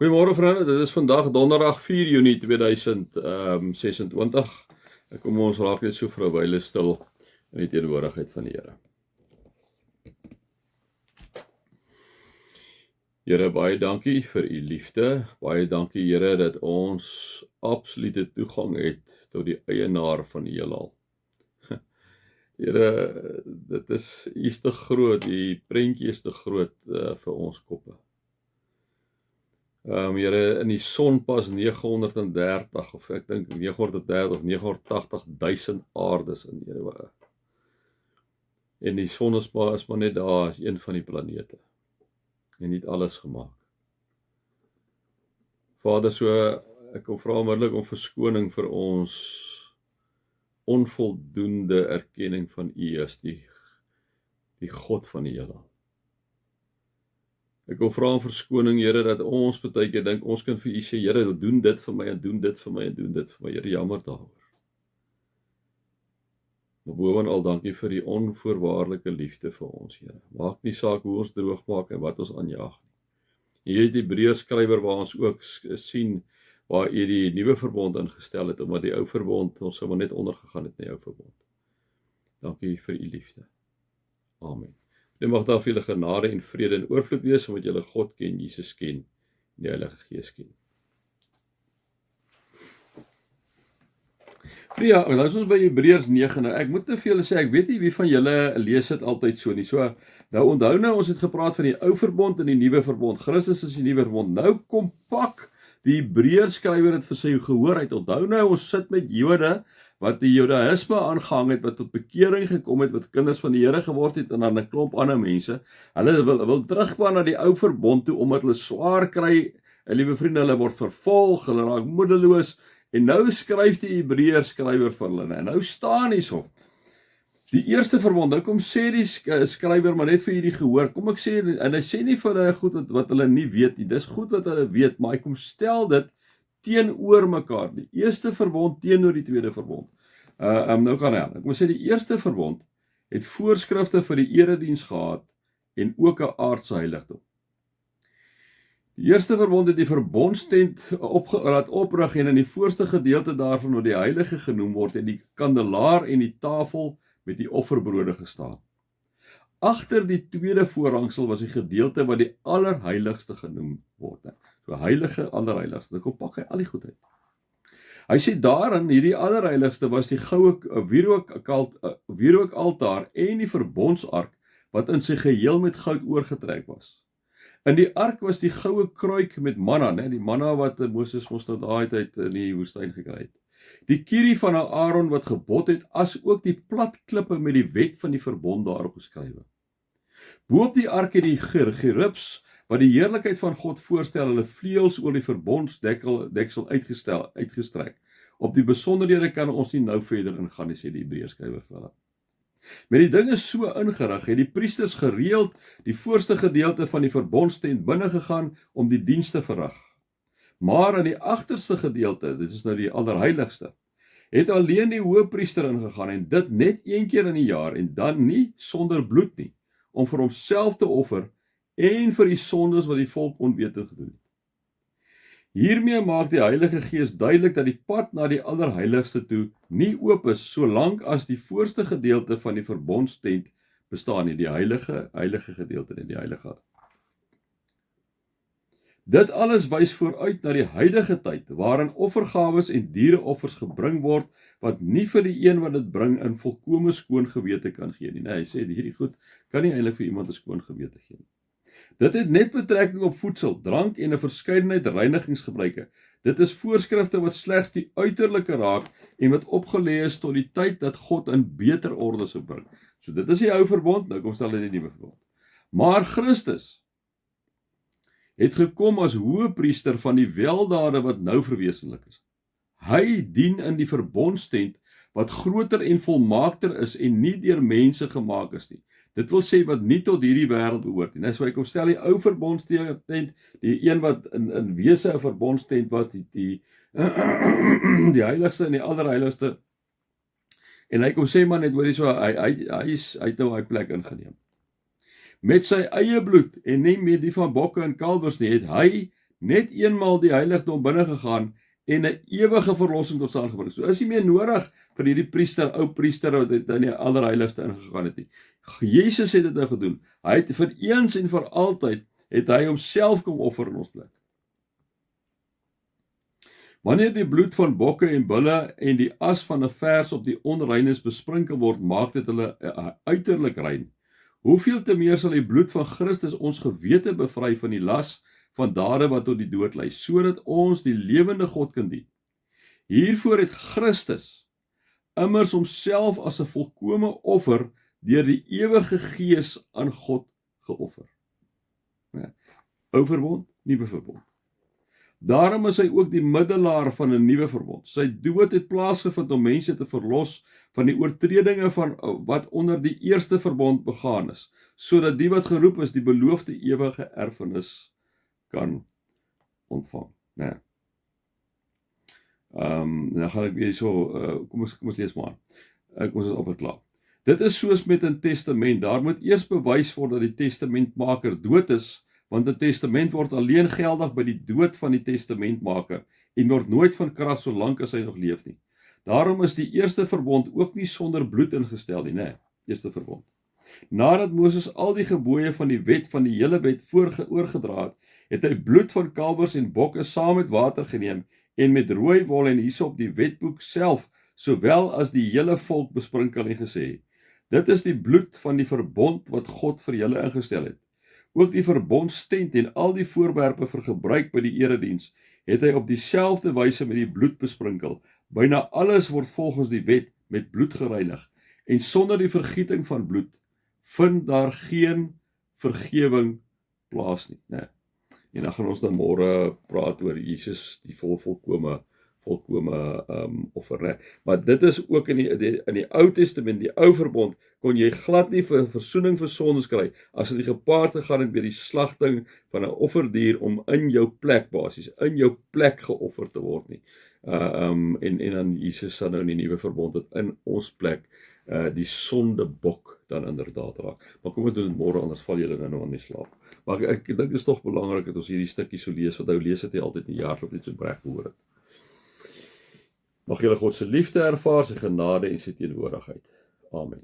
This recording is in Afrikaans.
Goeiemôre vriende, dit is vandag donderdag 4 Junie 2026. Kom ons raak net so vir 'n wyle stil in die teenwoordigheid van die Here. Here, baie dankie vir u liefde. Baie dankie Here dat ons absolute toegang het tot die eienaar van die heelal. Here, dit is u is te groot, die prentjie is te groot vir ons koppe. Here, in die son pas 930 of ek dink 930 of 980.000 aardes in, Here. En die son is maar net daar, is een van die planete. En nie alles gemaak. Vader, so ek kom vra onmiddellik om verskoning vir ons onvoldoende erkenning van U as die God van die heelal. Ek wil vra om verskoning, Here, dat ons baie keer dink ons kan vir U sê, Here, doen dit vir my en doen dit vir my en doen dit vir my. Here, jammer daaroor. Maar bovenal dankie vir die onvoorwaardelike liefde vir ons, Here. Maak nie saak hoe ons droog maak en wat ons aanjaag nie. Hier het die Hebreërs skrywer waar ons ook sien waar U die nuwe verbond ingestel het, omdat die ou verbond ons sommer net ondergegaan het in die ou verbond. Dankie vir U liefde. Amen. Dit mag daar vir julle genade en vrede en oorvloed wees, omdat julle God ken, Jesus ken, en die Heilige Gees ken. Ja, nou is ons by Hebreërs 9. Nou, ek moet te veel sê, ek weet nie wie van julle lees dit altyd so nie. So, nou onthou nou, ons het gepraat van die ou verbond en die nuwe verbond. Christus is die nuwe verbond. Nou kom pak die Hebreërs skrywer het vir sy gehoorheid. Onthou nou, ons sit met Jode wat die Judaïsme aangehang het, wat tot bekering gekom het, wat kinders van die Here geword het, en dan 'n klomp ander mense. Hulle wil teruggaan na die ou verbond toe, omdat hulle swaar kry, en liewe vriende, hulle word vervolg, hulle raak moedeloos, en nou skryf die Hebreërs skrywer vir hulle, en nou staan hierso, die eerste verbond, nou kom sê die skrywer, maar net vir hierdie gehoor, kom ek sê, en hy sê nie vir hulle goed wat hulle nie weet nie, dis goed wat hulle weet, maar hy kom stel dit teenoor mekaar, die eerste verbond teenoor die tweede verbond. Nou kan hy, ek moet sê die eerste verbond het voorskrifte vir die erediens gehad en ook 'n aardse heiligdom. Die eerste verbond het die verbondstent laat oprig en in die voorste gedeelte daarvan wat die heilige genoem word en die kandelaar en die tafel met die offerbrode gestaan. Agter die tweede voorhangsel was die gedeelte wat die allerheiligste genoem word. So heilige allerheiligste. Dan kom pak hy al die goed uit. Hy sê daarin, hierdie allerheiligste was die goue wierookaltaar en die verbondsark wat in sy geheel met goud oorgetrek was. In die ark was die goue kruik met manna, die manna wat Moses moes nou daai tyd in die woestyn gekry het. Die kierie van Aaron wat gebod het, as ook die plat klippe met die wet van die verbond daarop geskrywe. Boop die ark het die gerubs wat die heerlikheid van God voorstel, hulle vleuels oor die verbondsdeksel uitgestrek. Op die besonderhede kan ons nie nou verder ingaan, sê die Hebreërs skrywer vir hulle. Met die dinge so ingerig, het die priesters gereeld die voorste gedeelte van die verbondstent binne gegaan om die diens te verrig. Maar in die agterste gedeelte, dit is nou die allerheiligste, het alleen die hoëpriester ingegaan en dit net een keer in die jaar en dan nie sonder bloed nie, om vir homself te offer en vir die sondes wat die volk onwetend gedoen het. Hiermee maak die Heilige Gees duidelik dat die pad na die allerheiligste toe nie oop is, solank as die voorste gedeelte van die verbondstent bestaan nie, die heilige gedeelte nie, die heilige. Dit alles wys vooruit na die huidige tyd, waarin offergawes en diereoffers gebring word, wat nie vir die een wat dit bring in volkome skoon gewete kan gee nie. Hy sê, hierdie goed kan nie eintlik vir iemand 'n skoon gewete gee nie. Dit het net betrekking op voedsel, drank en 'n verskeidenheid reinigingsgebruike. Dit is voorskrifte wat slegs die uiterlike raak en wat opgelê is tot die tyd dat God in beter orde sou bring. So dit is die ou verbond, nou kom stel dit die nuwe verbond. Maar Christus het gekom as hoëpriester van die weldade wat nou verwesenlik is. Hy dien in die verbondstent wat groter en volmaakter is en nie deur mense gemaak is nie. Dit wil sê wat nie tot hierdie wêreld behoort nie. So hy kom stel die ou verbondstent, die een wat in wese 'n verbondstent was, die heiligste en die allerheiligste. En hy kom sê maar net, hoorie so, hy het nou hy plek ingeneem. Met sy eie bloed en nie met die van bokke en kalwers nie, het hy net eenmaal die heiligdom binne gegaan en 'n ewige verlossing tot stand gebring. So is nie meer nodig vir hierdie priester, ou priester wat in die allerheiligste ingegaan het nie. Jesus het dit nou gedoen. Hy het vir eens en vir altyd het hy homself kom offer in ons plek. Wanneer die bloed van bokke en bulle en die as van 'n vers op die onreines besprinkel word, maak dit hulle uiterlik rein. Hoeveel te meer sal die bloed van Christus ons gewete bevry van die las van dade wat tot die dood lei, sodat ons die lewende God kan dien. Hiervoor het Christus immers homself as 'n volkome offer deur die ewige Gees aan God geoffer. Ja. Ou verbond, nuwe verbond. Daarom is hy ook die middelaar van 'n nuwe verbond. Sy dood het plaasgevind om mense te verlos van die oortredinge van wat onder die eerste verbond begaan is, sodat die wat geroep is die beloofde ewige erfenis kan ontvang. Nee. Dan gaan ek weer so, kom ons lees maar. Kom ons is op het klaar. Dit is soos met 'n testament. Daar moet eers bewys word dat die testamentmaker dood is, want 'n testament word alleen geldig by die dood van die testamentmaker en word nooit van krag solank as hy nog leef nie. Daarom is die eerste verbond ook nie sonder bloed ingestel nie, nee, eerste verbond. Nadat Moses al die gebooie van die wet van die hele wet oorgedra het, het hy bloed van kalwers en bokke saam met water geneem en met rooi wol en hysop die wetboek self, sowel as die hele volk besprinkel en gesê: dit is die bloed van die verbond wat God vir julle ingestel het. Ook die verbondstent en al die voorwerpe vir gebruik by die erediens het hy op dieselfde wyse met die bloed besprinkel. Byna alles word volgens die wet met bloed gereinig, en sonder die vergieting van bloed vind daar geen vergewing plaas nie. Nee. En dan gaan ons dan môre praat oor Jesus, die volkome offer, nee. Maar dit is ook in die Ou Testament, die Ou Verbond, kon jy glad nie vir versoening vir sondes kry as dit gepaard gegaan het met die slagting van 'n offerdier om in jou plek basies, in jou plek geoffer te word nie. En dan Jesus sal nou in die nuwe verbond het in ons plek die sondebok dan inderdaad raak. Maar kom ons doen dit môre, anders val julle nou aan die slaap. Maar ek dink dit is tog belangrik dat ons hierdie stukkie so lees, want ou lees dit nie altyd in die jaarloop net so reg behoor het. Mag julle God se liefde ervaar, sy genade en sy teenwoordigheid. Amen.